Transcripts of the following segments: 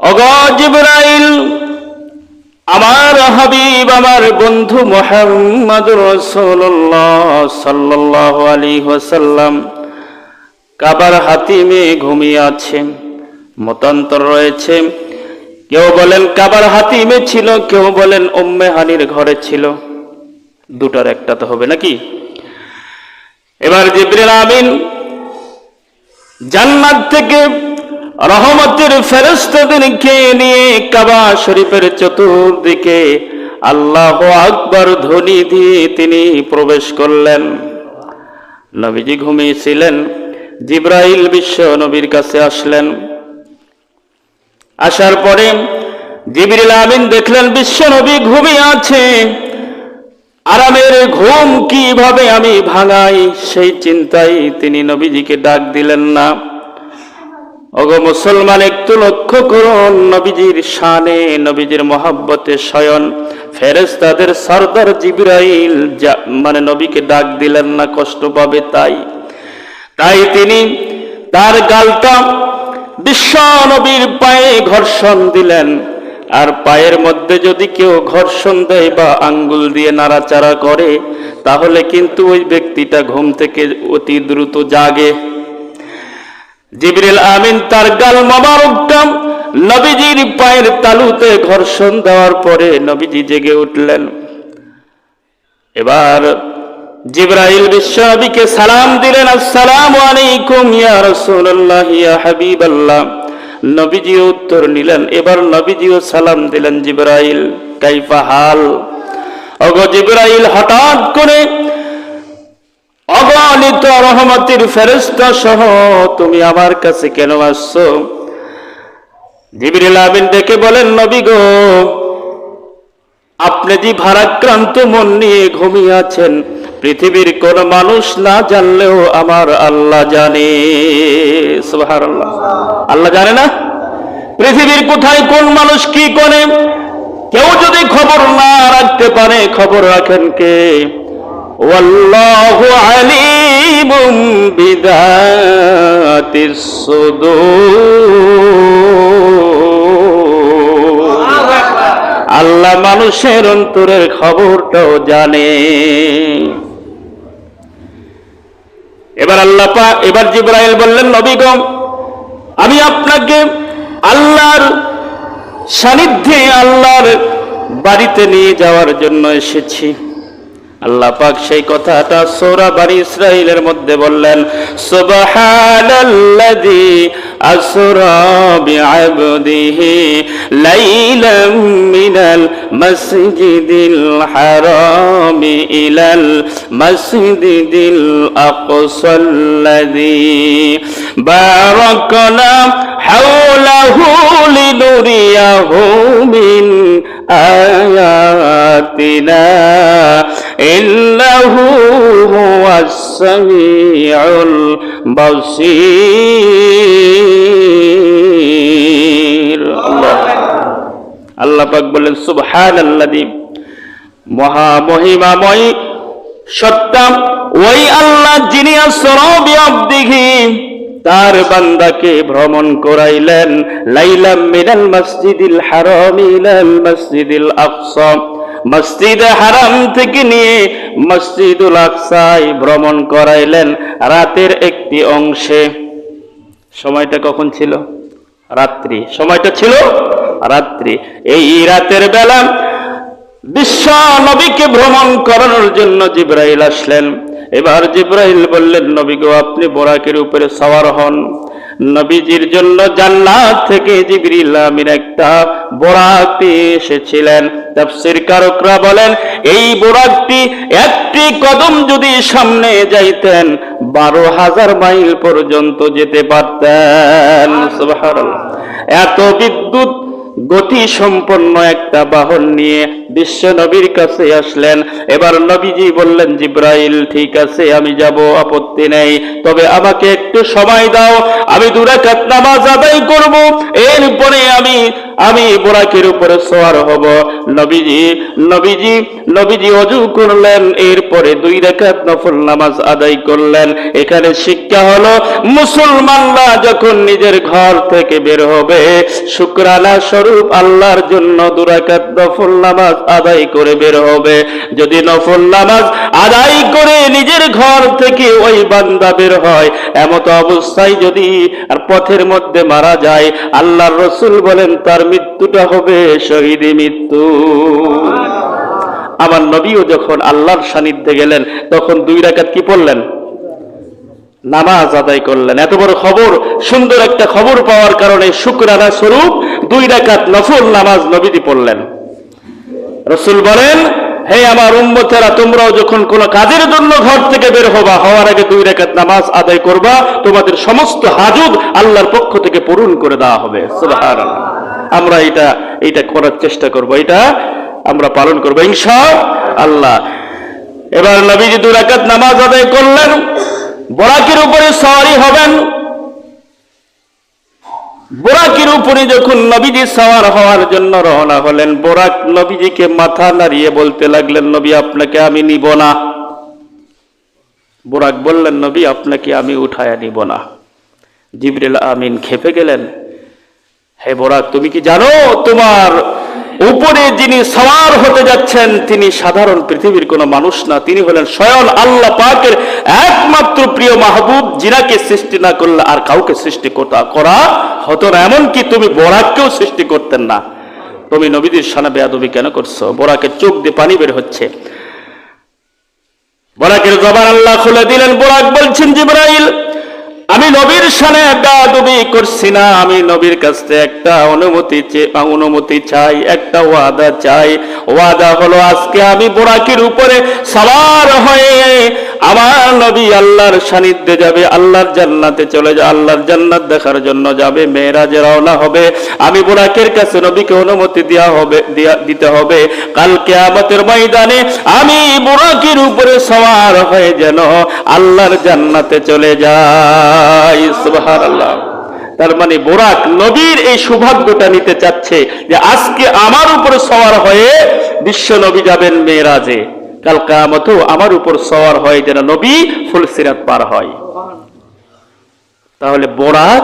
ওগো জিবরাইল, আমার হাবিব, আমার বন্ধু মুহাম্মদুর রাসূলুল্লাহ সাল্লাল্লাহু আলাইহি ওয়াসাল্লাম কাবার হাতিমে ঘুমিয়ে আছেন। মতান্তর রয়েছে, কেউ বলেন কাবার হাতিমে ছিল, কেউ বলেন উম্মে হানির ঘরে ছিল। দুটার একটা তো হবে নাকি? এবার জিবরিল আমিন জান্নাত থেকে রহমতের ফেরেশতাদেরকে নিয়ে কাবা শরীফের চতুর্দিকে আল্লাহু আকবার ধ্বনি দিয়ে তিনি প্রবেশ করলেন। নবীজি ঘুমিয়েছিলেন। জিবরাইল বিশ্ব নবীর কাছে আসলেন। আসার পরে জিবরিল আমিন দেখলেন বিশ্ব নবী ঘুমিয়ে আছে। আরামের ঘুম কিভাবে আমি ভাঙাই, সেই চিন্তায় তিনি নবীজিকে ডাক দিলেন না। ওগো মুসলমান, একটু লক্ষ্য করুন নবীজির শানে, নবীজির মহাব্বতে শয়ন ফেরেশতাদের সরদার জিবরাইল নবীকে ডাক দিলেন না, কষ্ট পাবে তাই তিনি তার গালটা বিশ্ব নবীর পায়ে ঘর্ষণ দিলেন। আর পায়ের মধ্যে যদি কেউ ঘর্ষণ দেয় বা আঙ্গুল দিয়ে নাড়াচাড়া করে, তাহলে কিন্তু ওই ব্যক্তিটা ঘুম থেকে অতি দ্রুত জাগে। জিবরিল আমিন তার গাল মোবারকটা নবীজির পায়ের তালুতে ঘর্ষণ দেওয়ার পরে নবীজি জেগে উঠলেন। এবার জিবরাইল বিশ্ব নবীকে সালাম দিলেন, আসসালামু আলাইকুম ইয়া রাসূলুল্লাহ ইয়া হাবিবাল্লাহ। নবীজিও উত্তর নিলেন। এবার নবীজিও সালাম দিলেন, জিবরাইল কাইফা হাল। ওগো জিবরাইল, হঠাৎ করে অগণিত রহমতের ফেরেশতা সহ তুমি আমার কাছে কেন আসছো? জিবরিল আমিন ডেকে বলেন, নবী গো, আপনি যে ভারাক্রান্ত মন নিয়ে ঘুমিয়ে আছেন, পৃথিবীর কোন মানুষ না জানলেও আমার আল্লাহ জানে। সুবহানাল্লাহ। আল্লাহ জানে না? পৃথিবীর কোথায় কোন মানুষ কি করে কেউ যদি খবর না রাখতে পারে, খবর রাখেন কে? ওয়াল্লাহু আলিমুম বিযাতিস সুদূর। আল্লাহ মানুষের অন্তরের খবরটাও জানে। এবার জিবরাইল বললেন, নবী গো, আমি আপনাকে আল্লাহর সান্নিধ্যে, আল্লাহর বাড়িতে নিয়ে যাওয়ার জন্য এসেছি। আল্লাহ পাক সেই কথাটা সূরা বনী ইসরাঈলের মধ্যে বললেন, সুবহানাল্লাযী আসরা বিআবদিহি লাইলাম মিনাল মাসজিদিল হারামি ইলাল মাসজিদিল আকসাল্লাযী বারাকনা হাওলাহু লিনুরিয়াহু মিন আয়াতিনা ইন্নাহু হুয়াস সামিউল বাসীর। আল্লাহ পাক বলেন, সুবহানাল্লাযী, মহামহিমাময় সত্তা ওই আল্লাহ যিনি আসরা বিআবদিহি, তার বান্দাকে ভ্রমণ করাইলেন, লাইলাম মিনাল মসজিদিল হারাম ইলাল মসজিদিল আকসা, মসজিদে হারাম থেকে নিয়ে মসজিদুল আকসায় ভ্রমণ করাইলেন রাতের একটি অংশে। সময়টা কখন ছিল? রাত্রি। সময়টা ছিল রাত্রি। এই রাতের বেলা বিশ্ব নবীকে ভ্রমণ করানোর জন্য জিবরাইল আসলেন। এবার জিবরাইল বললেন, নবী গো, আপনি বোরাকের উপরে সওয়ার হন। নবীজির জন্য জান্নাত থেকে জিবরিল আমিন একটা বোরাক পেয়ে এসেছিলেন। তাফসীর কারকরা বলেন, এই বোরাকটি একটি কদম যদি সামনে যাইতেন 12,000 মাইল পর্যন্ত যেতে পারতেন। সুবহানাল্লাহ। এত বিদ্যুৎ গতি সম্পন্ন একটা বাহন নিয়ে বিশ্ব নবীর কাছে আসলেন। এবার নবীজি বললেন, জিবরাইল ঠিক আছে, আমি যাব, আপত্তি নেই, তবে আমাকে একটু সময় দাও, আমি 2 রাকাত নামাজ আদায় করব, এরপরে আমি বোরাকের উপরে সওয়ার হব। নবীজি ওযু করলেন, এরপরে 2 রাকাত নফল নামাজ আদায় করলেন। এখানে শিক্ষা হলো, মুসলমানরা যখন নিজের ঘর থেকে বের হবে, শুকরানা স্বরূপ আল্লাহর জন্য 2 রাকাত নফল নামাজ আদায় করে বের হবে। যদি নফল নামাজ আদায় করে নিজের ঘর থেকে ওই বান্দা বের হয়, এমত অবস্থায় যদি আর পথের মধ্যে মারা যায়, আল্লাহর রাসূল বলেন তার মৃত্যুটা হবে শহীদি মৃত্যু। আমার নবীও যখন আল্লাহর সান্নিধ্যে গেলেন, তখন 2 রাকাত কি পড়লেন? নামাজ আদায় করলেন। এত বড় খবর, সুন্দর একটা খবর পাওয়ার কারণে শুকরানা স্বরূপ 2 রাকাত নফল নামাজ নবীজি পড়লেন। রাসূল বলেন, হে আমার উম্মতেরা, তোমরাও যখন কোন কাজের জন্য ঘর থেকে বের হবা, হওয়ার আগে 2 রাকাত নামাজ আদায় করবা, তোমাদের সমস্ত হাজত আল্লাহর পক্ষ থেকে পূরণ করে দেওয়া হবে। সুবহানাল্লাহ। আমরা এটা করার চেষ্টা করব, এটা আমরা পালন করব ইনশাআল্লাহ। এবার নবীজি 2 রাকাত নামাজ আদায় করলেন, বোরাকের উপরে সওয়ারি হবেন। বোরাকের উপরে যখন নবীজি সওয়ার হওয়ার জন্য রওনা হলেন, বোরাক নবীজিকে মাথা নাড়িয়ে বলতে লাগলেন, নবী আপনাকে আমি নিব না। বোরাক বললেন, নবী আপনাকে আমি উঠায়া নিব না। জিবরিল আমিন খেপে গেলেন, হে বোরাক, তুমি কি জানো তোমার উপরে যিনি সওয়ার হতে যাচ্ছেন তিনি সাধারণ পৃথিবীর কোনো মানুষ না, তিনি হলেন স্বয়ং আল্লাহ পাকের একমাত্র প্রিয় মাহবুব, যিনাকে সৃষ্টি না করলে আর কাউকে সৃষ্টি করা হতো না, এমনকি তুমি বোরাককেও সৃষ্টি করতেন না। তুমি নবীদের শানে বেয়াদবি কেন করছো? বোরাকের চোখ দিয়ে পানি বের হচ্ছে। বোরাকের জবান আল্লাহ খুলে দিলেন। বোরাক বলছেন, জিবরাইল, আমি নবীর শানে বেয়াদবি করছি না, আমি নবীর কাছে একটা অনুমতি চাই, একটা ওয়াদা চাই। ওয়াদা হলো, আজকে আমি বোরাকের উপরে সওয়ার হয়ে আমার নবী আল্লাহর সান্নিধ্যে যাবে, আল্লাহর জান্নাতে চলে যাবে, আল্লাহর জান্নাত দেখার জন্য যাবে, মেরাজে রওনা হবে। আমি বোরাকের কাছে নবীকে অনুমতি দিতে হবে, কাল কিয়ামতের ময়দানে আমি বোরাকের উপরে সওয়ার হয়ে যেন আল্লাহর জান্নাতে চলে যাই। সুবহানাল্লাহ। তার মানে বোরাক নবীর এই সৌভাগ্যটা নিতে চাচ্ছে যে আজকে আমার উপরে সওয়ার হয়ে বিশ্ব নবী যাবেন মেরাজে, কাল কিয়ামতেও আমার উপর সওয়ার হয়ে যেন নবী ফুলসিরাত পার হয়। তাহলে বোরাক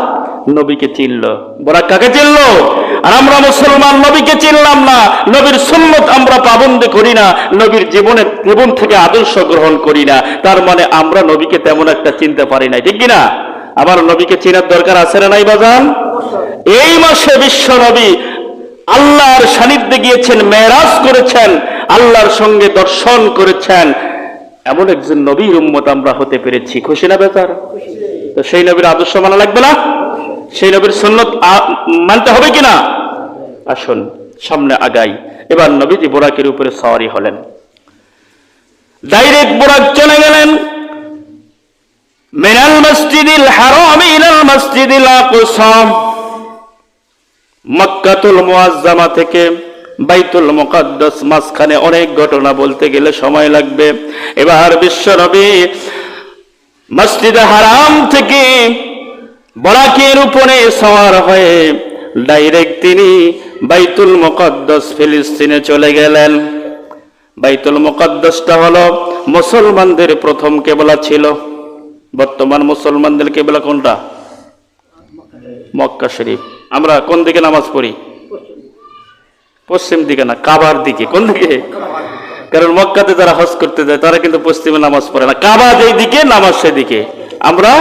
নবীকে চিনল। বোরাক কাকে চিনল? আর আমরা মুসলমান নবীকে চিনলাম না, নবীর সুন্নত আমরা পাবন্দি করি না, নবীর জীবন থেকে আদর্শ গ্রহণ করি না। তার মানে আমরা নবীকে তেমন একটা চিনতে পারি না, ঠিক কিনা? আমার নবীকে চেনার দরকার আছে না নাই বাজান? এই মাসে বিশ্ব নবী আল্লাহর সান্নিধ্যে গিয়েছেন, মেরাজ করেছেন, আল্লাহর সঙ্গে দর্শন করেছেন। এমন একজন নবীর উম্মত আমরা হতে পেরেছি, খুশি না বেচার? তো সেই নবীর আদর্শ মানা লাগবে না? সেই নবীর সুন্নত মানতে হবে কিনা? আসুন সামনে আগাই। এবার নবীজি বোরাকের উপরে সওয়ারি হলেন, ডাইরেক্ট বোরাক চলে গেলেন মিনাল মসজিদিল হারাম ইলাল মসজিদিল আকসা, মক্কাতুল মুআজ্জামা থেকে বাইতুল মুকাদ্দাস, মাঝখানে অনেক ঘটনা বলতে গেলে সময় লাগবে। এবার বিশ্ব নবী মসজিদে হারাম থেকে বোরাকের উপরে সওয়ার হয়ে ডাইরেক্ট তিনি বাইতুল মুকাদ্দাস ফিলিস্তিনে চলে গেলেন। বাইতুল মুকাদ্দাসটা হলো মুসলমানদের প্রথম কিবলা ছিল। বর্তমান মুসলমানদের কিবলা কোনটা? মক্কা শরীফ। আমরা কোন দিকে নামাজ পড়ি? পশ্চিম দিকে না, কাবার দিকে। কোন দিকে? কারণ মক্কাতে যারা হজ করতে যায় তারা কিন্তু পশ্চিমে নামাজ পড়ে না, কাবা যেই দিকে নামাজ সেদিকে। আমরা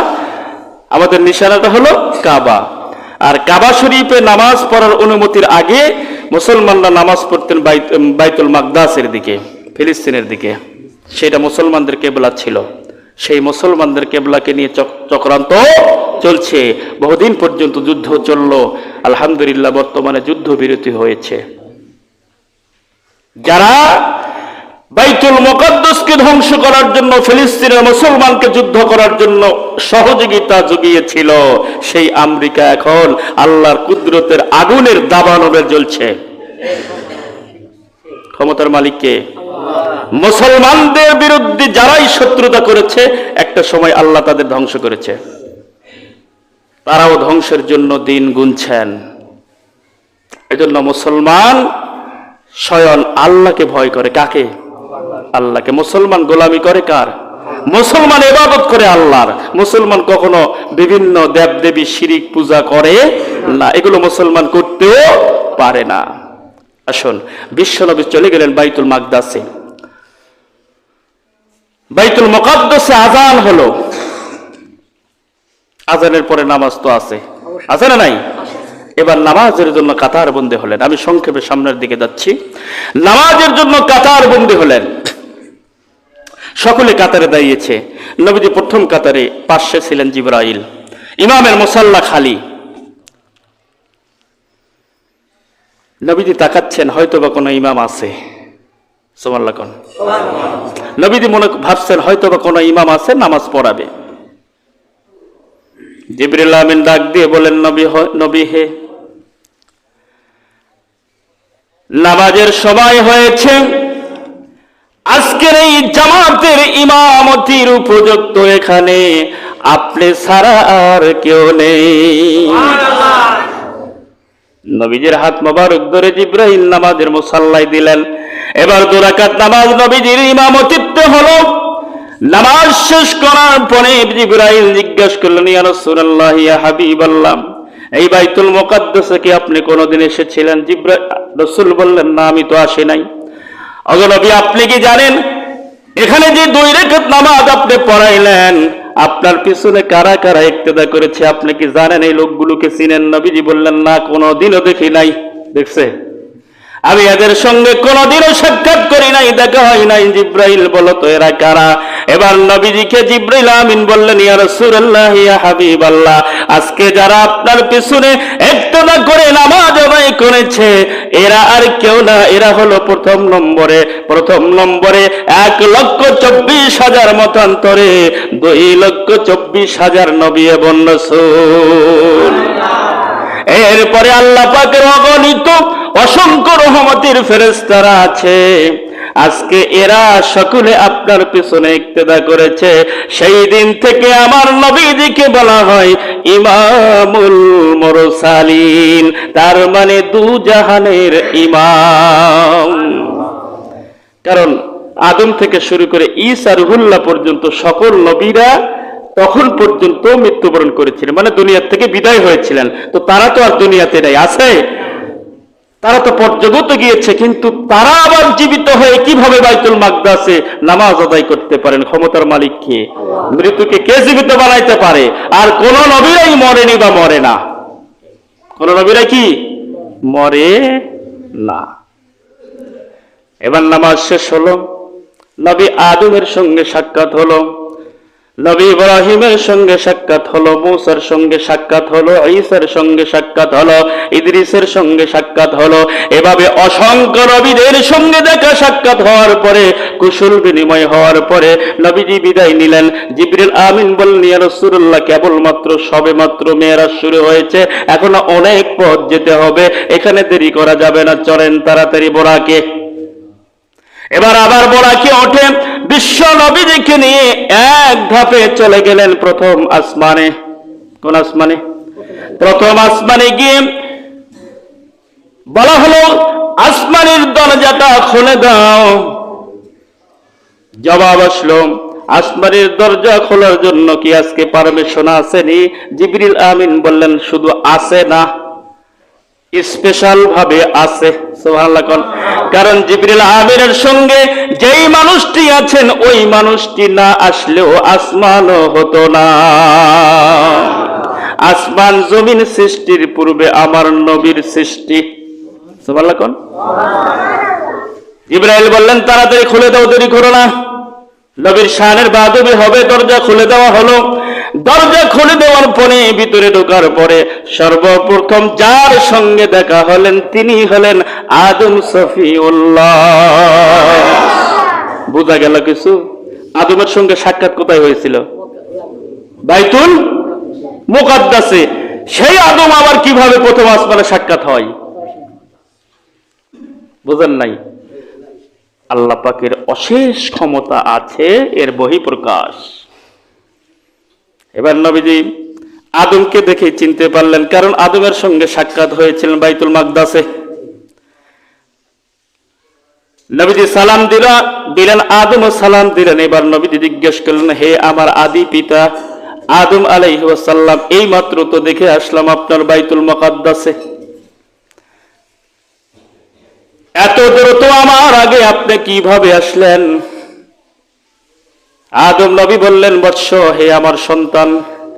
আমাদের নিশানাটা হলো কাবা। আর কাবা শরীফে নামাজ পড়ার অনুমতির আগে মুসলমানরা নামাজ পড়তেন বাইতুল মাকদাসের দিকে, ফিলিস্তিনের দিকে। সেটা মুসলমানদের কিবলা ছিল। সেই মুসলমানদের কিবলাকে নিয়ে চক্রান্ত চলছে, বহুদিন পর্যন্ত যুদ্ধ চলল। আলহামদুলিল্লাহ বর্তমানে যুদ্ধ বিরতি হয়েছে। যারা বাইতুল মুকাদ্দাসকে ধ্বংস করার জন্য, ফিলিস্তিনের মুসলমানকে যুদ্ধ করার জন্য সহযোগিতা জুগিয়েছিল, সেই আমেরিকা এখন আল্লাহর কুদরতের আগুনের দাবানলে জ্বলছে। ক্ষমতার মালিককে মুসলমানদের বিরুদ্ধে যারাই শত্রুতা করেছে, একটা সময় আল্লাহ তাদের ধ্বংস করেছে। তারাও ধ্বংসের জন্য দিন গুনছেন। এজন্য মুসলমান স্বয়ং আল্লাহকে ভয় করে। কাকে? আল্লাহকে। মুসলমান গোলামি করে কার? মুসলমান ইবাদত করে আল্লাহর। মুসলমান কখনো বিভিন্ন দেবদেবী শিরিক পূজা করে না, এগুলো মুসলমান করতেও পারে না। আসুন, বিশ্বনবী চলে গেলেন বাইতুল মাকদাসে। বাইতুল মুকাদ্দাসে আযান হলো। আযানের পরে নামাজ তো আছে না নাই? এবার নামাজের জন্য কাতার বন্দী হলেন। আমি সংক্ষেপে সামনের দিকে যাচ্ছি। নামাজের জন্য কাতার বন্দী হলেন। সকলে কাতারে দাঁড়িয়েছে। নবীজি প্রথম কাতারে, পাশে ছিলেন জিবরাইল। ইমামের মুসাল্লা খালি। নবীজি তাকাচ্ছেন, হয়তো বা কোনো ইমাম আছে। সুবহানাল্লাহ কোন। নবীজি মনে ভাবছেন হয়তো বা কোনো ইমাম আছে, নামাজ পড়াবে। জিবরিল আমিন ডাক দিয়ে বলেন, নবী হে, নামাজের সময় হয়েছে। আজকের এই জামাতের ইমামতির উপযুক্ত এখানে আপনি ছাড়া আর কেউ নেই। নবীজির হাত মোবারক ধরে জিবরাইল নামাজের মুসাল্লায় দিলেন। এবার 2 রাকাত নামাজ নবীজির ইমামতিত্বে হলো। নামাজ শেষ করার পরে জিবরাইল জিজ্ঞাসা করলেন, ইয়া রাসূলুল্লাহ, ইয়া হাবিবাল্লাহ, এই বাইতুল মুকাদ্দাসে কি আপনি কোনোদিন এসেছিলেন? রাসূল বললেন, না, আমি তো আসি নাই। ওগো নবী, আপনি কি জানেন এখানে যে 2 রাকাত নামাজ আপনি পড়াইলেন, আপনার পিছনে কারা কারা ইক্তেদা করেছে আপনি কি জানেন? এই লোকগুলোকে চিনেন? নবীজি বললেন, না, কোনোদিনও দেখি নাই। দেখছে? আমি এদের সঙ্গে কোনোদিনও সাক্ষাৎ করি নাই, দেখা হয় নাই। জিবরাইল, বলো তো এরা কারা? এবার নবীজিকে জিবরাইল আমিন বললেন, ইয়া রাসূলুল্লাহ, ইয়া হাবিবাল্লাহ, আজকে যারা আপনার পিছনে ইক্তেদা করে নামাজ আদায় করেছে এরা আর কেউ না, এরা হলো প্রথম নম্বরে 1,24,000 মতান্তরে 2,24,000 নবী এবং রাসূল। এরপরে আল্লাহ পাকের অগণিত অসংখ্য রহমতের ফেরেশতারা আছে। আজকে এরা সকলে আপনার পিছনে ইক্তেদা করেছে। সেই দিন থেকে আমার নবীজিকে বলা হয় ইমামুল মুরসালিন, তার মানে 2 জাহানের ইমাম। কারণ আদম থেকে শুরু করে ঈসা রুহুল্লাহ পর্যন্ত সকল নবীরা তখন পর্যন্ত মৃত্যুবরণ করেছিলেন, মানে দুনিয়ার থেকে বিদায় হয়েছিলেন। তো তারা তো আর দুনিয়াতে নাই, আছে? তারা তো পরজগতে গিয়েছে, কিন্তু তারা আবার জীবিত হয়ে কিভাবে বাইতুল মাকদাসে নামাজ আদায় করতে পারেন? ক্ষমতার মালিক কে? মৃত্যুকে কে জীবিত বানাইতে পারে? আর কোন নবীরাই মরেনি বা মরে না। কোন নবীরা কি মরে না। এবার নামাজ শেষ হলো। নবী আদমের সঙ্গে সাক্ষাৎ হলো, নবী ইব্রাহিমের সঙ্গে সাক্ষাৎ হলো, মূসার সঙ্গে সাক্ষাৎ হলো, ঈসার সঙ্গে সাক্ষাৎ হলো, ইদ্রিসের সঙ্গে সাক্ষাৎ হলো। এভাবে অসংখ্য নবীদের সঙ্গে দেখা সাক্ষাৎ হওয়ার পরে, কুশল বিনিময় হওয়ার পরে নবীজি বিদায় নিলেন। জিবরিল আমিন বললেন, ইয়া রাসূলুল্লাহ, কেবলমাত্র সবেমাত্র মেরাজ শুরু হয়েছে, এখনো অনেক পথ যেতে হবে, এখানে দেরি করা যাবে না, চলেন তাড়াতাড়ি বোরাকে। এবার আবার বোরাকে ওঠে বিশ্ব নবীজিকে নিয়ে এক ধাপে চলে গেলেন প্রথম আসমানে। কোন আসমানে? প্রথম আসমানে গিয়ে বলা হলো, আসমানের দরজাটা খুলে দাও। জবাব আসলো, আসমানের দরজা খোলার জন্য কি আজকে পারমিশন আসেনি? জিবরিল আমিন বললেন, শুধু আছে না, স্পেশাল ভাবে আছে। সুবহানাল্লাহ। কারণ জিবরিল আমিনের সঙ্গে যেই মানুষটি আছেন ওই মানুষটি না আসলেও আসমানও হতো না। আসমান জমিন সৃষ্টির পূর্বে আমার নবীর সৃষ্টি। সুবহানাল্লাহ। জিবরাইল বললেন, তাড়াতাড়ি খুলে দাও, দেরি করো না, নবীর শানের বাদবি হবে। দরজা খুলে দেওয়া হলো। দরজা খুলে দেওয়ার পরে ভিতরে ঢোকার পরে সর্বপ্রথম যার সঙ্গে দেখা হলেন তিনি হলেন আদম সফিউল্লাহ। বোঝা গেল কিছু? আদমের সঙ্গে সাক্ষাৎ কোথায় হয়েছিল? বাইতুল মুকাদ্দাসে। সেই আদম আবার কিভাবে প্রথম আসমানে সাক্ষাৎ হয়? বুঝেন নাই? আল্লাহ পাকের অশেষ ক্ষমতা আছে, এর বহিঃপ্রকাশ। এবার নবীজি আদমকে দেখে চিনতে পারলেন, কারণ আদমের সঙ্গে সাক্ষাৎ হয়েছিলেন বাইতুল মাকদাসে। নবীজি সালাম দিলেন, আদমও সালাম দিলেন। এবার নবীজি জিজ্ঞেস করলেন, হে আমার আদি পিতা আদম আলাইহিস সালাম, এই মাত্র তো দেখে আসলাম আপনার বাইতুল মুকাদ্দাসে, এত দ্রুত আমার আগে আপনি কিভাবে আসলেন? আদম নবী বললেন, বৎস, হে আমার সন্তান,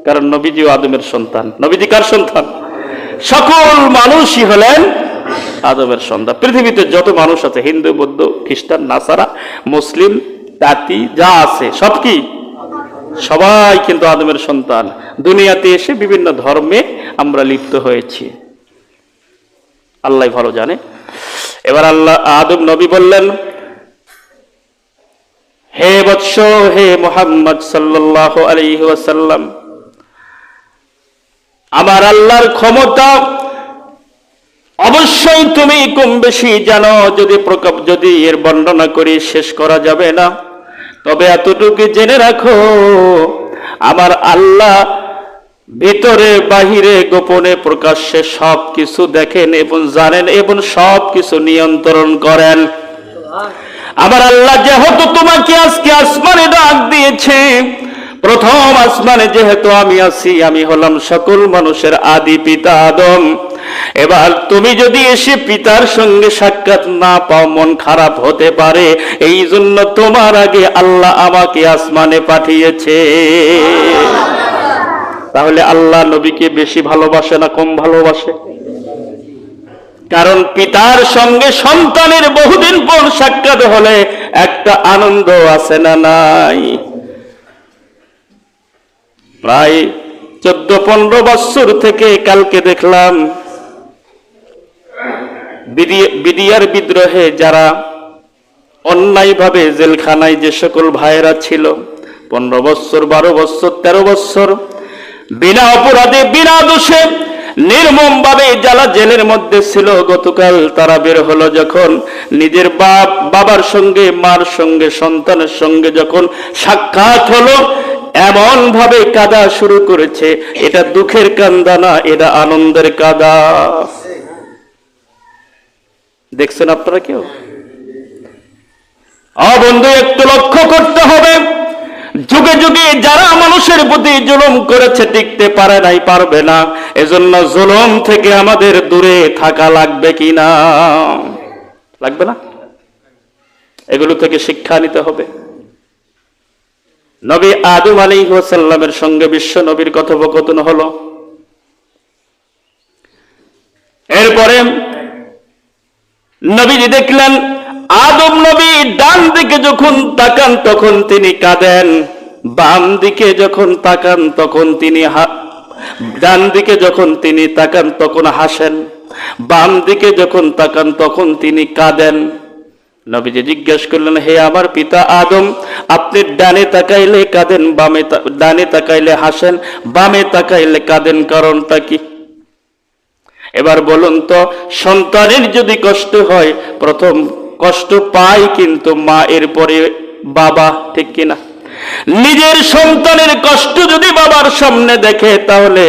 কারণ নবীজিও আদমের সন্তান। নবীজি কার সন্তান? সকল মানুষই হলেন আদমের সন্তান। পৃথিবীতে যত মানুষ আছে, হিন্দু, বৌদ্ধ, খ্রিস্টান, নাসারা, মুসলিম, তাঁতি যা আছে সব কি? সবাই কিন্তু আদমের সন্তান। দুনিয়াতে এসে বিভিন্ন ধর্মে আমরা লিপ্ত হয়েছি, আল্লাহ ভালো জানে। এবার আদম নবী বললেন, হে বৎস, হে মুহাম্মদ সাল্লাল্লাহু আলাইহি ওয়াসাল্লাম, আমার আল্লাহর ক্ষমতা অবশ্যই তুমি কম বেশি জানো। যদি এর বর্ণনা করি শেষ করা যাবে না, তবে এতটুকু জেনে রাখো, আমার আল্লাহ ভিতরে বাহিরে গোপনে প্রকাশ্যে সব কিছু দেখেন এবং জানেন এবং সব কিছু নিয়ন্ত্রণ করেন। আমার আল্লাহ যেহেতু তোমাকে আজকে আসমানে ডাক দিয়েছে, প্রথম আসমানে যেহেতু আমি আছি, আমি হলাম সকল মানুষের আদি পিতা আদম। এবার তুমি যদি এসে পিতার সঙ্গে সাক্ষাৎ না পাও, মন খারাপ হতে পারে। এই জন্য তোমার আগে আল্লাহ আমাকে আসমানে পাঠিয়েছে। তাহলে আল্লাহ নবীকে বেশি ভালোবাসে না কম ভালোবাসে? কারণ পিতার সঙ্গে সন্তানের বহুদিন পর সাক্ষাৎ হলে একটা আনন্দ আছে না নাই? প্রায় 14-15 বছর থেকে কালকে দেখলাম বিডিআর বিদ্রোহে যারা অন্যায়ভাবে জেলখানায় যে সকল ভাইয়েরা ছিল, 15 বছর, 12 বছর, 13 বছর বিনা অপরাধে বিনা দোষে নির্মমভাবে যারা জেলের মধ্যে ছিল, গতকাল তারা বের হলো। যখন নিজের বাবার সঙ্গে, মার সঙ্গে, সন্তানের সঙ্গে যখন সাক্ষাৎ হলো, এমন ভাবে কাঁদা শুরু করেছে। এটা দুঃখের কান্দা না, এটা আনন্দের কাঁদা। দেখছেন আপনারা কেউ? বন্ধু, একটু লক্ষ্য করতে হবে, যুগে যুগে যারা মানুষের প্রতি জুলুম করেছে টিকতে পারে নাই, পারবে না। এজন্য জুলুম থেকে আমাদের দূরে থাকা লাগবে কিনা? লাগবে না? এগুলো থেকে শিক্ষা নিতে হবে। নবী আদম আলাইহিস সালামের সঙ্গে বিশ্ব নবীর কথোপকথন হলো। এরপরে নবীজি দেখলেন আদম নবী ডান দিকে যখন তাকান তখন তিনি কাঁদেন, বাম দিকে যখন তাকান তখন তিনি ডান দিকে যখন তিনি তাকান তখন হাসেন, বাম দিকে যখন তাকান তখন তিনি কাঁদেন। নবীজি জিজ্ঞেস করলেন, হে আমার পিতা আদম, আপনি ডানে তাকাইলে কাঁদেন, ডানে তাকাইলে হাসেন, বামে তাকাইলে কাঁদেন, কারণটা কি? এবার বলুন তো, সন্তানের যদি কষ্ট হয়, প্রথম কষ্ট পায় কিন্তু মা, এরপরে বাবা, ঠিক কিনা? নিজের সন্তানের কষ্ট যদি বাবার সামনে দেখে, তাহলে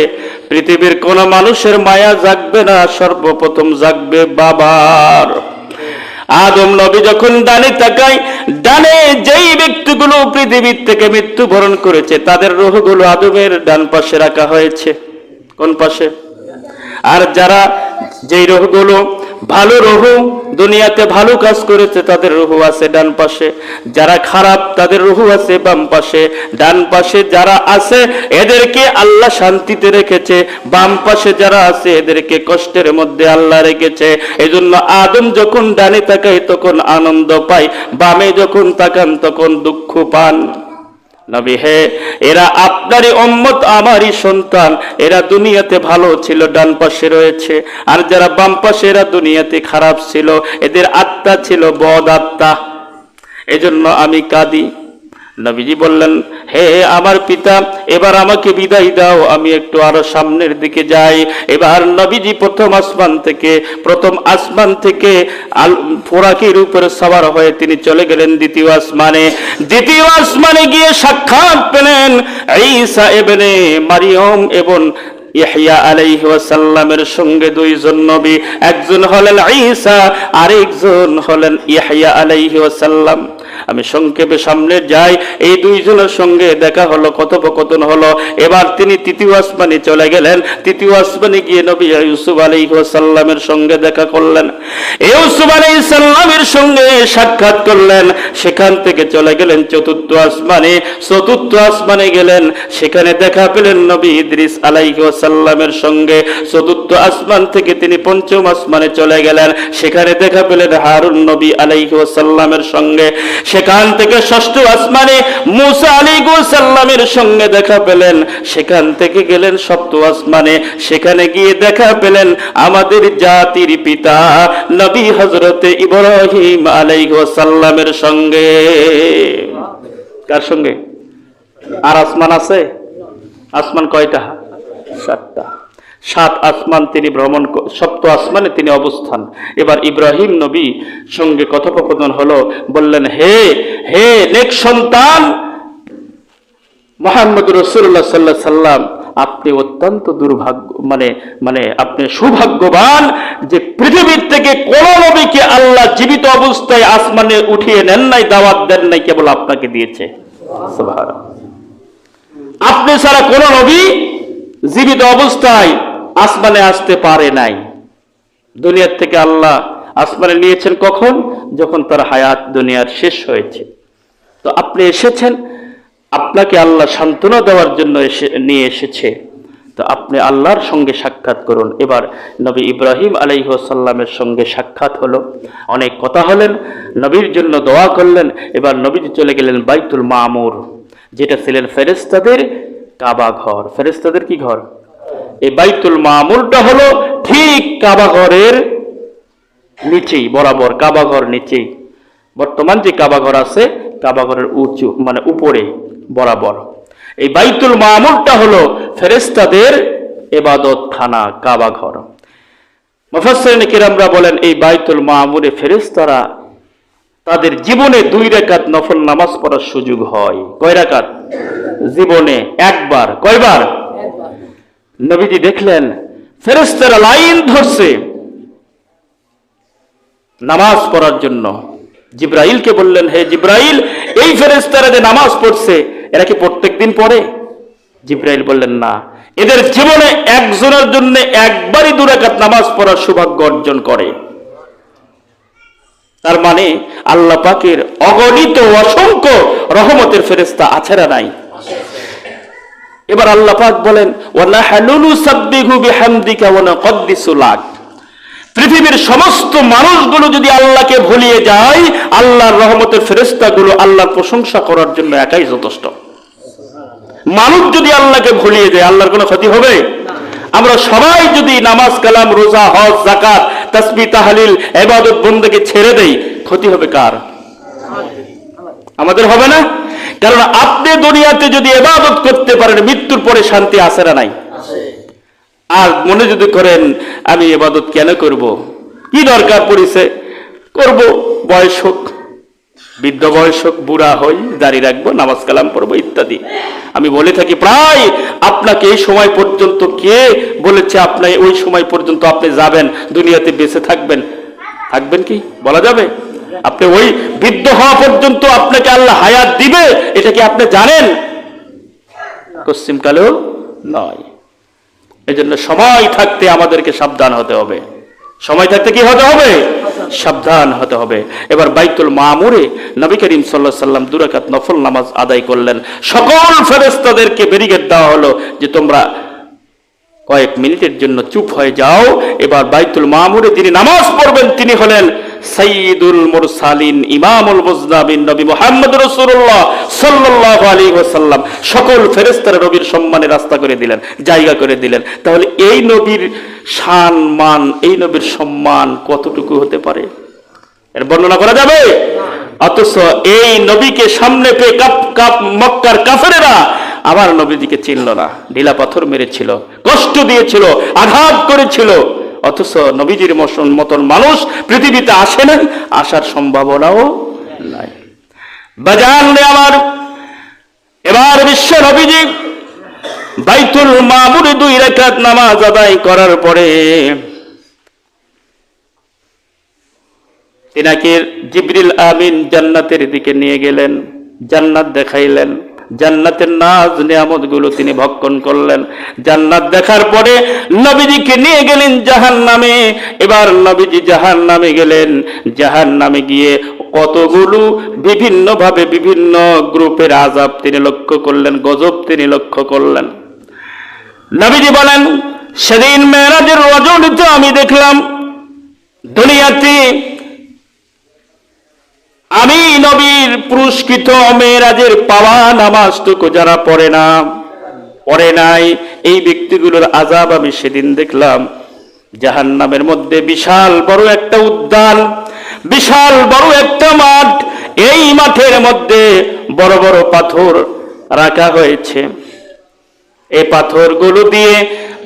পৃথিবীর কোন মানুষের মায়া জাগবে না, সর্বপ্রথম জাগবে বাবার। আদম নবী যখন ডানে তাকায়, ডানে যেই ব্যক্তিগুলো পৃথিবীর থেকে মৃত্যুবরণ করেছে তাদের রূহগুলো আদমের ডান পাশে রাখা হয়েছে। কোন পাশে? আর যারা যেই রূহগুলো ভালো রূহ, দুনিয়াতে ভালো কাজ করেছে, তাদের রূহ আছে ডান পাশে। যারা খারাপ, তাদের রূহ আছে বাম পাশে। ডান পাশে যারা আছে এদেরকে আল্লাহ শান্তিতে রেখেছে, বাম পাশে যারা আছে এদেরকে কষ্টের মধ্যে আল্লাহ রেখেছে। এজন্য আদম যখন ডানে তাকায় তখন আনন্দ পায়, বামে যখন তাকান তখন দুঃখ পান। নবী, হে, এরা আপনারই উম্মত, আমারই সন্তান। এরা দুনিয়াতে ভালো ছিল, ডান পাশে রয়েছে। আর যারা বাম পাশে, এরা দুনিয়াতে খারাপ ছিল, এদের আত্মা ছিল বদ আত্মা। এজন্য আমি কাঁদি। নবীজি বললেন, হে আমার পিতা, এবার আমাকে বিদায় দাও, আমি একটু আরো সামনের দিকে যাই। এবার নবীজি প্রথম আসমান থেকে ফোরাকির উপরে সওয়ার হয়ে তিনি চলে গেলেন দ্বিতীয় আসমানে গিয়ে সাক্ষাৎ পেলেন ঈসা ইবনে মারিয়ম এবং ইহইয়া আলাইহি ওয়াসাল্লামের সঙ্গে দুইজন নবী, একজন হলেন ঈসা, আরেকজন হলেন ইহইয়া আলাইহি ওয়াসাল্লাম। আমি সংক্ষেপে সামনে যাই, এই দুইজনের সঙ্গে দেখা হলো, কথোপকথন হলো। এবার তিনি তৃতীয় আসমানে চলে গেলেন। তৃতীয় আসমানে গিয়ে নবী ইউসুফ আলাইহিস সালামের সঙ্গে দেখা করলেন, ইউসুফ আলাইহিস সালামের সঙ্গে সাক্ষাৎ করলেন। সেখান থেকে চলে গেলেন চতুর্থ আসমানে গেলেন, সেখানে দেখা পেলেন নবী ইদ্রিস আলাইহিস সালামের সঙ্গে। চতুর্থ আসমান থেকে তিনি পঞ্চম আসমানে চলে গেলেন, সেখানে দেখা পেলেন হারুন নবী আলাইহিস সালামের সঙ্গে। সেখান থেকে ষষ্ঠ আসমানে মুসা আলাইহিস সালামের সঙ্গে দেখা পেলেন। সেখান থেকে গেলেন সপ্তম আসমানে, সেখানে গিয়ে দেখা পেলেন আমাদের জাতির পিতা নবী হযরতে ইব্রাহিম আলাইহিস সালামের সঙ্গে। কার সঙ্গে? আর আসমান আছে? আসমান কয়টা? 7টা। 7 আসমান তিনি ভ্রমণ, সপ্ত আসমানে তিনি অবস্থান। এবার ইব্রাহিম নবী সঙ্গে কথোপকথন হলো। বললেন, হে নেক সন্তান মুহাম্মদ রাসূলুল্লাহ সাল্লাল্লাহু আলাইহি সাল্লাম, আপনি অত্যন্ত দুর্ভাগ্য, মানে আপনি সৌভাগ্যবান যে পৃথিবীর থেকে কোন নবীকে আল্লাহ জীবিত অবস্থায় আসমানে উঠিয়ে নেন নাই, দাওয়াত দেন নাই, কেবল আপনাকে দিয়েছে। সুবহানাল্লাহ। আপনি ছাড়া কোন নবী জীবিত অবস্থায় আসমানে আসতে পারে নাই। দুনিয়ার থেকে আল্লাহ আসমানে নিয়েছেন কখন? যখন তার হায়াত দুনিয়ার শেষ হয়েছে। তো আপনি এসেছেন, আপনাকে আল্লাহ সান্ত্বনা দেওয়ার জন্য নিয়ে এসেছে। তো আপনি আল্লাহর সঙ্গে সাক্ষাৎ করুন। এবার নবী ইব্রাহিম আলাইহিস সালামের সঙ্গে সাক্ষাৎ হলো, অনেক কথা হলেন, নবীর জন্য দোয়া করলেন। এবার নবীজি চলে গেলেন বাইতুল মামুর, যেটা ছিলেন ফেরেশতাদের কাবা ঘর। ফেরেশতাদের কি ঘর? এই বাইতুল মামুরটা হলো ঠিক কাবা ঘরের নিচেই, বরাবর কাবা ঘর নিচেই। বর্তমান যে কাবা ঘর আছে, কাবা ঘরের উঁচু মানে উপরে বরাবর এই বাইতুল মামুরটা হলো ফেরেশতাদের ইবাদত খানা, কাবা ঘর। মুফাসসিরিন কিরামরা বলেন, এই বাইতুল মামুরে ফেরেশতারা তাদের জীবনে 2 রাকাত নফল নামাজ পড়ার সুযোগ হয়। কয় রাকাত? জীবনে একবার। কয়বার? নবীজি দেখলেন ফেরেশতারা লাইন ধরছে নামাজ পড়ার জন্য। জিব্রাইলকে বললেন, হে জিব্রাইল, এই ফেরেশতারা যে নামাজ পড়ছে, এরা কি প্রত্যেকদিন পড়ে? জিব্রাইল বললেন, না, এদের জীবনে একজনের জন্য একবারই 2 রাকাত নামাজ পড়ার সৌভাগ্য অর্জন করে। তার মানে আল্লাহ পাকের অগণিত অসংখ্য রহমতের ফেরেশতা আছে না নাই? এবার আল্লাহ পাক বলেন, ওয়ানাহনু নুসাব্বিহু বিহামদিকা ওয়া নুকদ্দিসু লাক। পৃথিবীর সমস্ত মানুষগুলো যদি আল্লাহকে ভুলিয়ে যায়, আল্লাহর রহমতের ফেরেশতাগুলো আল্লাহর প্রশংসা করার জন্য একাই যথেষ্ট। মানুষ যদি আল্লাহকে ভুলিয়ে যায়, আল্লাহর কোনো ক্ষতি হবে? আমরা সবাই যদি নামাজ, কালাম, রোজা, হজ, যাকাত, তাসবিহ, তাহলিল, ইবাদত, বন্দেগী ছেড়ে দেই, ক্ষতি হবে কার? আমাদের হবে না? কারণ আপনি দুনিয়াতে যদি ইবাদত করতে পারেন, মৃত্যুর পরে শান্তি আছে না নাই? আর মনে যদি করেন আমি ইবাদত কেন করব, কি দরকার পড়েছে, করব, বয়স হোক, বৃদ্ধ বয়স হোক, বুড়া হই, দাড়ি রাখবো, নামাজ কালাম পড়বো ইত্যাদি। আমি বলে থাকি প্রায়, আপনাকে এই সময় পর্যন্ত কে বলেছে আপনার ওই সময় পর্যন্ত আপনি যাবেন, দুনিয়াতে বেঁচে থাকবেন? থাকবেন কি বলা যাবে? আপনি ওই বৃদ্ধ হওয়া পর্যন্ত আপনাকে আল্লাহ হায়াত দিবে, এটা কি আপনি জানেন? পশ্চিমকালেও নয়। এজন্য সময় থাকতে আমাদেরকে সাবধান হতে হবে। সময় থাকতে কি হতে হবে? সাবধান হতে হবে। এবার বাইতুল মামুরে নবী করিম সাল্লাল্লাহু আলাইহি সাল্লাম 2 রাকাত নফল নামাজ আদায় করলেন। সকল ফেরেশতাদেরকে ব্যারিকেড দেওয়া হলো যে তোমরা কয়েক মিনিটের জন্য চুপ হয়ে যাও। এবার বাইতুল মামুরে যিনি নামাজ পড়বেন তিনি হলেন সাইয়্যিদুল মুরসালিন, ইমামুল মুজনাবিন, নবী মুহাম্মদ রাসূলুল্লাহ সাল্লাল্লাহু আলাইহি ওয়াসাল্লাম। সকল ফেরেশতারা নবীর সম্মানে রাস্তা করে দিলেন, জায়গা করে দিলেন। তাহলে এই নবীর শান মান, এই নবীর সম্মান কতটুকু হতে পারে, এর বর্ণনা করা যাবে? অথচ এই নবীকে সামনে পেয়ে মক্কার কাফেরেরা আমার নবীজিকে চিনল না, ঢিলা পাথর মেরেছিল, কষ্ট দিয়েছিল, আঘাত করেছিল। অথচ নবীজির মতন মানুষ পৃথিবীতে আসে না, আসার সম্ভাবনাও নাই। বাজান রে আমার, এবার বিশ্ব নবীজি বাইতুল মামুরে 2 রাকাত নামাজ আদায় করার পরে তিনাকে জিবরিল আমিন জান্নাতের দিকে নিয়ে গেলেন, জান্নাত দেখাইলেন, জান্নাতের নাজ নিয়ামত গুলো তিনি ভক্ষণ করলেন। জান্নাত দেখার পরে নবীজিকে নিয়ে গেলেন জাহান্নামে। এবার নবীজি জাহান্নামে গেলেন। জাহান্নামে গিয়ে কতগুলো বিভিন্ন ভাবে বিভিন্ন গ্রুপের আযাব তিনি লক্ষ্য করলেন, গজব তিনি লক্ষ্য করলেন। নবীজি বলেন, সেদিন মেরাজের রজনীতে আমি দেখলাম দুনিয়াতে আমি নবীর পুরস্কৃত মেরাজের পাওয়া নামাজটুকু যারা পড়ে নাই এই ব্যক্তিগুলোর আযাব আমি সেদিন দেখলাম। জাহান্নামের মধ্যে বিশাল বড় একটা উদ্যান, বিশাল বড় একটা মাঠ, এই মাঠের মধ্যে বড় বড় পাথর রাখা হয়েছে। এই পাথরগুলো দিয়ে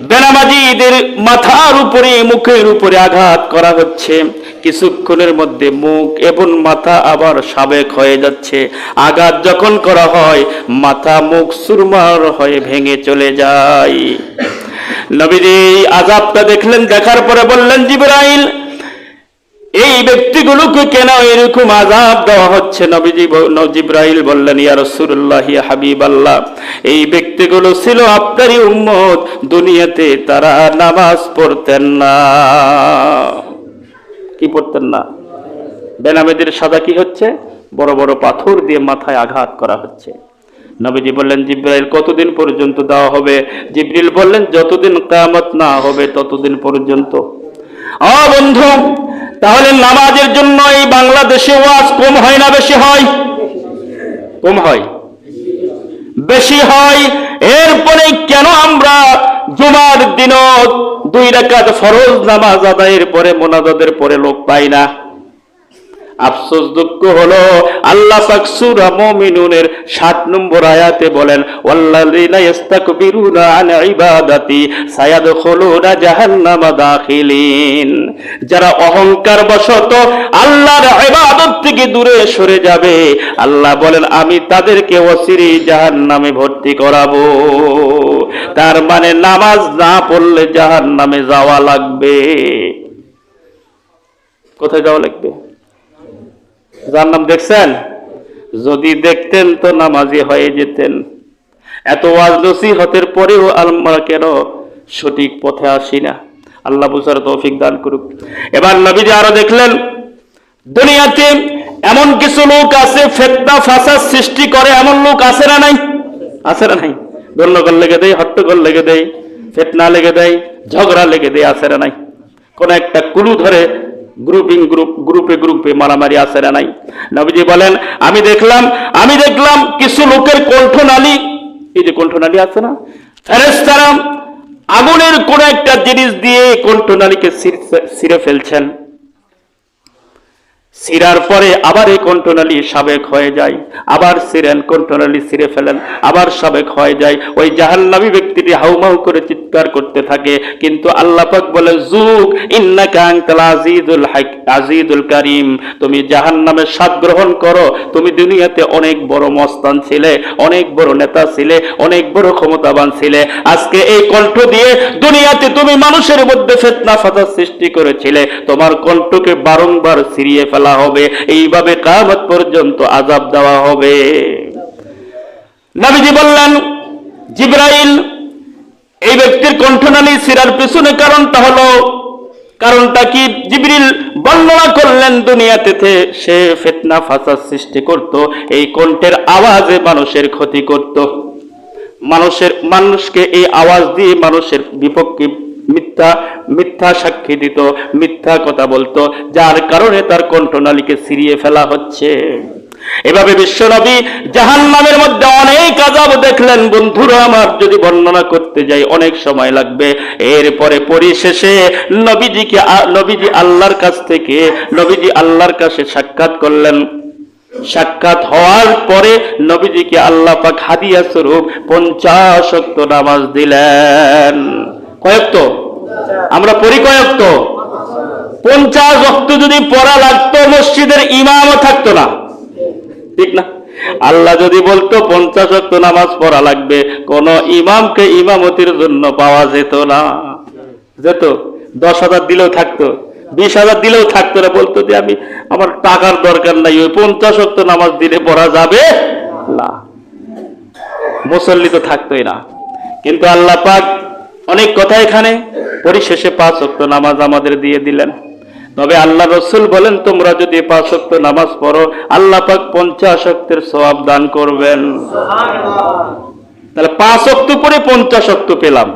বেনামাজিদের মাথার উপরে, মুখের উপরে আঘাত করা হচ্ছে। কিছুক্ষণের মধ্যে মুখ এবং মাথা আবার সাবেক হয়ে যাচ্ছে। আঘাত যখন করা হয় মাথা মুখ সুরমার হয়ে ভেঙে চলে যায়। নবীজি আযাবটা দেখলেন, দেখার পরে বললেন, জিবরাইল এই ব্যক্তিগুলোকে কেন এরকম আযাব দেওয়া হচ্ছে? জিবরাইল বললেন, ইয়া রাসূলুল্লাহ, ইয়া হাবিবাল্লাহ, এই ব্যক্তিগুলো ছিল আপনারই উম্মত, দুনিয়াতে তারা নামাজ পড়তেন না। কি পড়তেন না? বেনামাজিদের সাজা কি হচ্ছে? বড় বড় পাথর দিয়ে মাথায় আঘাত করা হচ্ছে। নবীজি বললেন, জিবরাইল কতদিন পর্যন্ত দেওয়া হবে? জিবরিল বললেন, যতদিন কিয়ামত না হবে ততদিন পর্যন্ত। বন্ধু, তাহলে নামাজের জন্য এই বাংলাদেশে ওয়াজ কম হয় না বেশি হয়? কম হয়, বেশি হয়। এরপরে কেন আমরা জুমার দিনও 2 রাকাত ফরজ নামাজ আদায়ের পরে মোনাজাতের পরে লোক পাই না? আফসোস, দুঃখ হলো আল্লাহ পাক সূরা মুমিনুনের 60 নম্বর আয়াতে বলেন, ওয়াল্লাযিনা ইস্তাকবিরুনা আন ইবাদাতি সায়াদখুলুনা জাহান্নামা দাখিলিন। যারা অহংকার বশত আল্লাহর ইবাদত থেকে দূরে সরে যাবে, আল্লাহ বলেন আমি তাদেরকে অচিরেই জাহান্নামে ভর্তি করাবো। তার মানে নামাজ না পড়লে জাহান্নামে যাওয়া লাগবে। কোথায় যাওয়া লাগবে? জাহান্নাম দেখছেন? যদি দেখতেন তো নামাজি হয়ে যেতেন। এত ওয়াজ নসিহতের পরেও আমরা কেন সঠিক পথে আসি না? আল্লাহ বুঝার তৌফিক দান করুক। এবার নবীজি আরো দেখলেন, দুনিয়াতে এমন কিছু লোক আছে ফিতনা ফাসাদ সৃষ্টি করে, এমন লোক আছে না নাই? আছে না নাই? গন্ডগোল লেগে দেয়, হট্টগোল লেগে দেয়, ফিতনা লেগে দেয়, ঝগড়া লেগে দেয়, আছে না নাই? কোন একটা কুলু ধরে গ্রুপে মারামারি আছে না নাই? নবীজি বলেন, আমি দেখলাম কিছু লোকের কণ্ঠনালী, এই যে কণ্ঠনালী আছে না, ফেরেশতারা আগুনের কোন একটা জিনিস দিয়ে কণ্ঠনালীকে ছিঁড়ে ফেলছেন। ছিঁড়ার পরে আবার এই কণ্ঠনালী সাবেক হয়ে যায়, আবার ছিঁড়েন, কণ্ঠনালী ছিঁড়ে ফেলেন, আবার সাবেক হয়ে যায়। ওই জাহান্নামী ব্যক্তিটি হাউমাউ করে চিৎকার করতে থাকে। কিন্তু আল্লাহ পাক বলে, যুগ ইন্নাকা আনতাল আজিজুল কারীম, তুমি জাহান্নামের স্বাদ গ্রহণ করো। তুমি দুনিয়াতে অনেক বড় মস্তান ছিলে, অনেক বড় নেতা ছিলে, অনেক বড় ক্ষমতাবান ছিলে। আজকে এই কণ্ঠ দিয়ে দুনিয়াতে তুমি মানুষের মধ্যে ফিতনা ফাসাদ সৃষ্টি করেছিলে। তোমার কণ্ঠকে বারংবার ছিঁড়িয়ে ফেলা হবে, এইভাবে কিয়ামত পর্যন্ত আযাব দেওয়া হবে। নবীজি বললেন, জিবরাইল এই ব্যক্তির কণ্ঠনালী ছিঁড়ার পিছনে কারণটা কি? জিবরিল বর্ণনা করলেন, দুনিয়াতে সে ফিতনা ফাসাদ সৃষ্টি করত, এই কণ্ঠের আওয়াজে মানুষের ক্ষতি করত, মানুষকে এই আওয়াজ দিয়ে মানুষের বিপক্ষে মিথ্যা সাক্ষী দিত, মিথ্যা কথা বলতো, যার কারণে তার কণ্ঠনালীকে ছিঁড়িয়ে ফেলা হচ্ছে। এভাবে বিশ্বনবী জাহান্নামের মধ্যে অনেক আযাব দেখলেন। বন্ধুরা আমার, যদি বর্ণনা করতে যাই অনেক সময় লাগবে। এরপরে পরিশেষে নবীজি আল্লাহর কাছে সাক্ষাৎ করলেন। সাক্ষাৎ হওয়ার পরে নবীজিকে আল্লাহ পাক হাদিয়া স্বরূপ 50 ওয়াক্ত নামাজ দিলেন। কয়েকত? আমরা পড়ি কয়েকত? 50 ওয়াক্ত যদি পড়া লাগতো মসজিদের ইমামও থাকতো না, ঠিক না? আল্লাহ যদি বলতো 50 ওয়াক্ত নামাজ পড়া লাগবে, কোন ইমামকে ইমামতির জন্য পাওয়া যেত না। যেত? 10,000 দিলেও থাকতো, 20,000 দিলেও থাকতো না, বলতো যে আমি আমার টাকার দরকার নাই, ওই 50 ওয়াক্ত নামাজ দিলে পড়া যাবে না, মুসল্লি তো থাকতোই না। কিন্তু আল্লাহ পাক অনেক কথা এখানে, পরিশেষে 5 ওয়াক্ত নামাজ আমাদের দিয়ে দিলেন। তবে আল্লাহ রসুল বলেন, তোমরা যদি 5 ওয়াক্ত নামাজ পড়ো আল্লাহ পাক 50 ওয়াক্তের সওয়াব দান করবেন। তাহলে 5 ওয়াক্ত পরে 50 ওয়াক্ত পেলাম,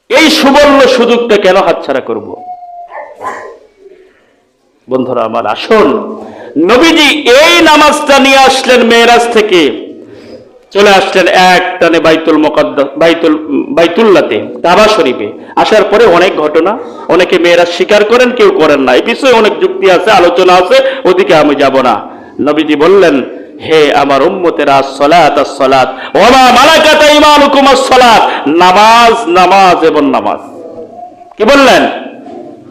এই সুবর্ণ সুযোগটা কেন হাতছাড়া করব? বন্ধুরা আমার, আসুন, নবীজি এই নামাজটা নিয়ে আসলেন মেরাজ থেকে, চলে আসলেন এক টানে বাইতুল্লাতে, কাবা শরীফে। আসার পরে অনেক ঘটনা, অনেকে মেরাজ স্বীকার করেন, কেউ করেন না, এই বিষয়ে অনেক যুক্তি আছে, আলোচনা আছে, ওদিকে আমি যাব না। নবীজি বললেন, হে আমার উম্মতেরা, আসসালাত আসসালাত ওয়া মা মালাকাত আইমানুকুম আসসালাত, নামাজ নামাজ এবং নামাজ। কি বললেন?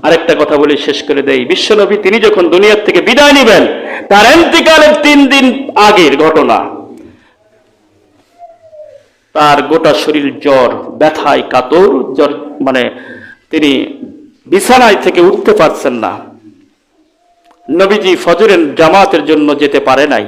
আরেকটা কথা বলি, শেষ করে দেই। বিশ্বনবী তিনি যখন দুনিয়া থেকে বিদায় নেবেন, তার ইন্তিকালের 3 দিন আগের ঘটনা, তার গোটা শরীর জ্বর, ব্যথায় কাতর, জ্বর, মানে তিনি বিছানায় থেকে উঠতে পারছেন না। নবীজি ফজরের জামাতের জন্য যেতে পারে নাই।